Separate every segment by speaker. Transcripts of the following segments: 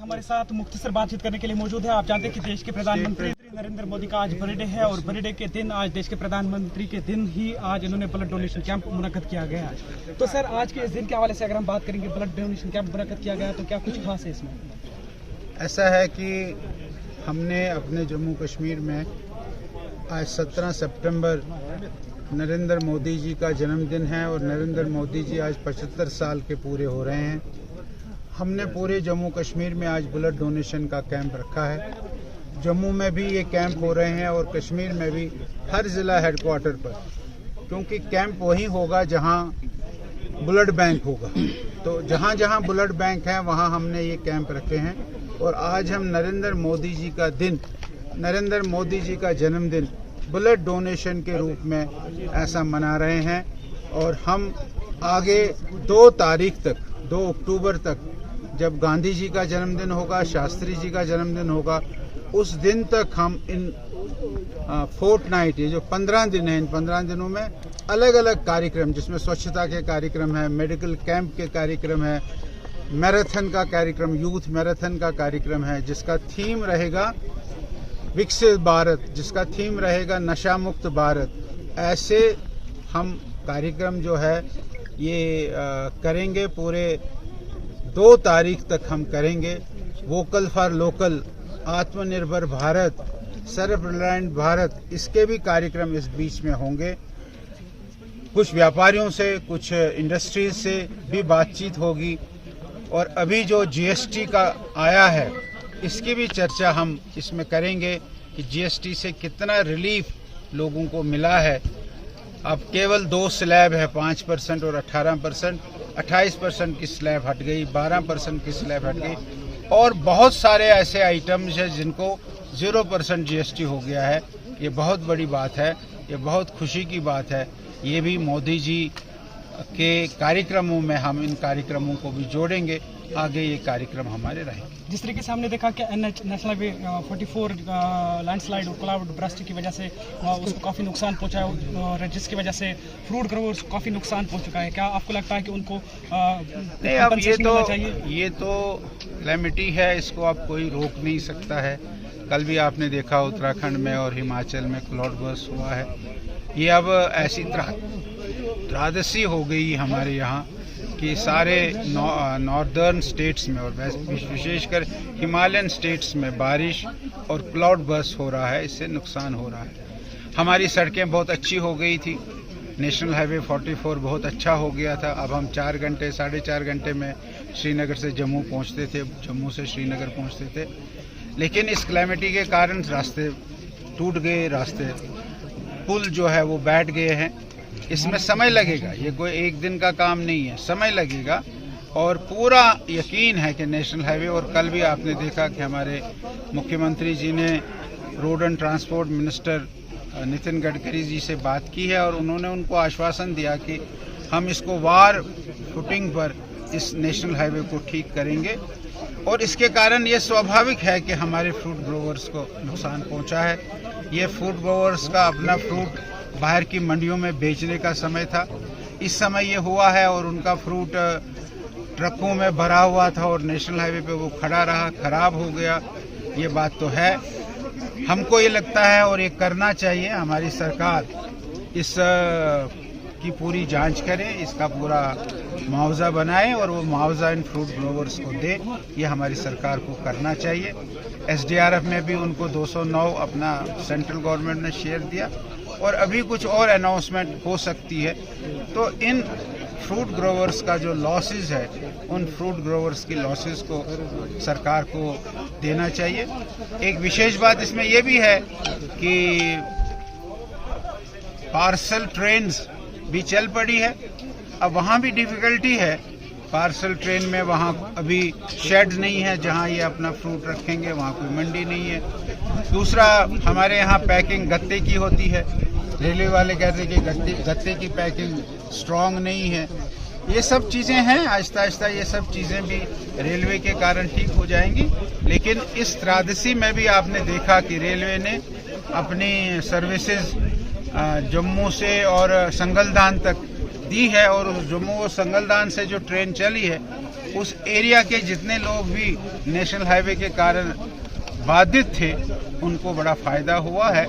Speaker 1: हमारे साथ मुख्तसर बातचीत करने के लिए मौजूद है। आप जानते हैं कि देश के प्रधानमंत्री नरेंद्र मोदी का आज बर्थडे है और बर्थडे के दिन आज देश के प्रधानमंत्री के दिन ही आज इन्होंने ब्लड डोनेशन कैंप मुनक्कद किया गया। तो सर आज के इस दिन के हवाले से अगर हम बात करेंगे, ब्लड डोनेशन कैंप मुनक्कद किया गया तो क्या कुछ खास है इसमें?
Speaker 2: ऐसा है कि हमने अपने जम्मू कश्मीर में आज 17 सितंबर नरेंद्र मोदी जी का जन्मदिन है और नरेंद्र मोदी जी आज 75 साल के पूरे हो रहे हैं। हमने पूरे जम्मू कश्मीर में आज ब्लड डोनेशन का कैंप रखा है। जम्मू में भी ये कैंप हो रहे हैं और कश्मीर में भी हर ज़िला हेडक्वार्टर पर, क्योंकि कैंप वही होगा जहां ब्लड बैंक होगा। तो जहां जहां ब्लड बैंक है वहां हमने ये कैंप रखे हैं और आज हम नरेंद्र मोदी जी का दिन, नरेंद्र मोदी जी का जन्मदिन ब्लड डोनेशन के रूप में ऐसा मना रहे हैं। और हम आगे 2 तारीख तक, 2 अक्टूबर तक, जब गांधी जी का जन्मदिन होगा, शास्त्री जी का जन्मदिन होगा, उस दिन तक हम इन फोर्टनाइट, ये जो 15 दिन हैं, इन 15 दिनों में अलग अलग कार्यक्रम, जिसमें स्वच्छता के कार्यक्रम है, मेडिकल कैंप के कार्यक्रम है, मैराथन का कार्यक्रम, यूथ मैराथन का कार्यक्रम है, जिसका थीम रहेगा विकसित भारत, जिसका थीम रहेगा नशा मुक्त भारत। ऐसे हम कार्यक्रम जो है ये करेंगे। पूरे 2 तारीख तक हम करेंगे। वोकल फॉर लोकल, आत्मनिर्भर भारत, सेल्फ रिलायंट भारत, इसके भी कार्यक्रम इस बीच में होंगे। कुछ व्यापारियों से, कुछ इंडस्ट्रीज से भी बातचीत होगी और अभी जो जीएसटी का आया है इसकी भी चर्चा हम इसमें करेंगे कि जीएसटी से कितना रिलीफ लोगों को मिला है। अब केवल 2 स्लैब है, 5% और 18%। 28% की स्लैब हट गई, 12% की स्लैब हट गई और बहुत सारे ऐसे आइटम्स हैं जिनको 0% जीएसटी हो गया है। ये बहुत बड़ी बात है, ये बहुत खुशी की बात है। ये भी मोदी जी के कार्यक्रमों में हम इन कार्यक्रमों को भी जोड़ेंगे। आगे ये कार्यक्रम हमारे रहेंगे।
Speaker 1: जिस तरीके से हमने देखा कि नेशनल हाईवे 44 लैंडस्लाइड और क्लाउड बर्स्ट की वजह से उसको काफ़ी नुकसान पहुंचा है और जिसकी वजह से फ्रूट ग्रोवर्स को काफ़ी नुकसान पहुंच चुका है। क्या आपको लगता है कि उनको
Speaker 2: नहीं, अब ये तो कैलेमिटी है, इसको अब कोई रोक नहीं सकता है। कल भी आपने देखा उत्तराखंड में और हिमाचल में क्लाउड बर्स्ट हुआ है। ये अब ऐसी त्रादसी हो गई हमारे यहाँ कि सारे नॉर्दर्न स्टेट्स में और विशेषकर हिमालयन स्टेट्स में बारिश और क्लाउड बर्स्ट हो रहा है, इससे नुकसान हो रहा है। हमारी सड़कें बहुत अच्छी हो गई थी, नेशनल हाईवे 44 बहुत अच्छा हो गया था। अब हम 4 घंटे, 4.5 घंटे में श्रीनगर से जम्मू पहुँचते थे, जम्मू से श्रीनगर पहुँचते थे। लेकिन इस कैलेमिटी के कारण रास्ते टूट गए, रास्ते पुल जो है वो बैठ गए हैं। इसमें समय लगेगा, ये कोई एक दिन का काम नहीं है, समय लगेगा। और पूरा यकीन है कि नेशनल हाईवे, और कल भी आपने देखा कि हमारे मुख्यमंत्री जी ने road and transport minister Nitin Gadkari ji से बात की है और उन्होंने उनको आश्वासन दिया कि हम इसको वार फुटिंग पर इस नेशनल हाईवे को ठीक करेंगे। और इसके कारण ये स्वाभाविक है कि हमारे फ्रूट ग्रोवर्स को नुकसान पहुंचा है। ये फ्रूट ग्रोवर्स का अपना फ्रूट बाहर की मंडियों में बेचने का समय था, इस समय ये हुआ है और उनका फ्रूट ट्रकों में भरा हुआ था और नेशनल हाईवे पे वो खड़ा रहा, खराब हो गया। ये बात तो है। हमको ये लगता है और ये करना चाहिए, हमारी सरकार इस की पूरी जांच करे, इसका पूरा मुआवजा बनाए और वो मुआवजा इन फ्रूट ग्रोवर्स को दे। ये हमारी सरकार को करना चाहिए। एसडीआरएफ में भी उनको 209 अपना सेंट्रल गवर्नमेंट ने शेयर दिया और अभी कुछ और अनाउंसमेंट हो सकती है। तो इन फ्रूट ग्रोवर्स का जो लॉसेस है, उन फ्रूट ग्रोवर्स की लॉसेस को सरकार को देना चाहिए। एक विशेष बात इसमें यह भी है कि पार्सल ट्रेन्स भी चल पड़ी है। अब वहाँ भी डिफिकल्टी है, पार्सल ट्रेन में वहाँ अभी शेड नहीं है जहाँ ये अपना फ्रूट रखेंगे, वहाँ कोई मंडी नहीं है। दूसरा, हमारे यहाँ पैकिंग गत्ते की होती है, रेलवे वाले कहते हैं कि गत्ते की पैकिंग स्ट्रांग नहीं है। ये सब चीज़ें हैं, आहिस्ता आहिस्ता ये सब चीज़ें भी रेलवे के कारण ठीक हो जाएंगी। लेकिन इस त्रादसी में भी आपने देखा कि रेलवे ने अपनी सर्विसेज जम्मू से और संगलदान तक दी है और उस जम्मू और संगलदान से जो ट्रेन चली है उस एरिया के जितने लोग भी नेशनल हाईवे के कारण बाधित थे उनको बड़ा फायदा हुआ है,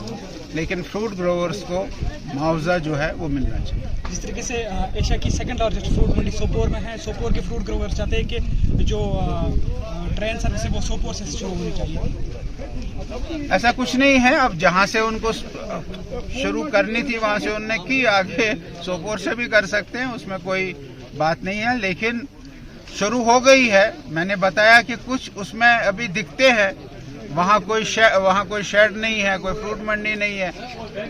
Speaker 2: लेकिन फ्रूट ग्रोवर्स को मुआवजा जो है वो मिलना चाहिए।
Speaker 1: जिस तरीके से एशिया की सेकंड लार्जेस्ट फ्रूट मंडी सोपोर में है, सोपोर के फ्रूट ग्रोवर चाहते हैं कि जो ट्रेन सर्विस है वो सोपोर से शुरू होनी चाहिए।
Speaker 2: ऐसा कुछ नहीं है, अब जहां से उनको शुरू करनी थी वहां से उन्होंने की, आगे सोपोर से भी कर सकते हैं, उसमें कोई बात नहीं है, लेकिन शुरू हो गई है। मैंने बताया कि कुछ उसमें अभी दिखते हैं, वहाँ कोई शेड नहीं है, कोई फ्रूट मंडी नहीं है,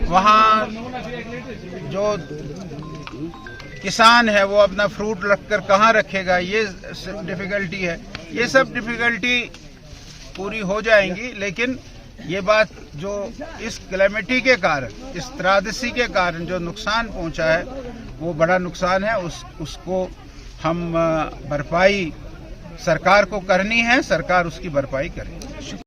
Speaker 2: वहाँ जो किसान है वो अपना फ्रूट रखकर कहाँ रखेगा, ये डिफिकल्टी है। ये सब डिफिकल्टी पूरी हो जाएंगी, लेकिन ये बात जो इस क्लेमिटी के कारण, इस त्रासदी के कारण जो नुकसान पहुंचा है वो बड़ा नुकसान है, उसको हम भरपाई सरकार को करनी है, सरकार उसकी भरपाई करेगी।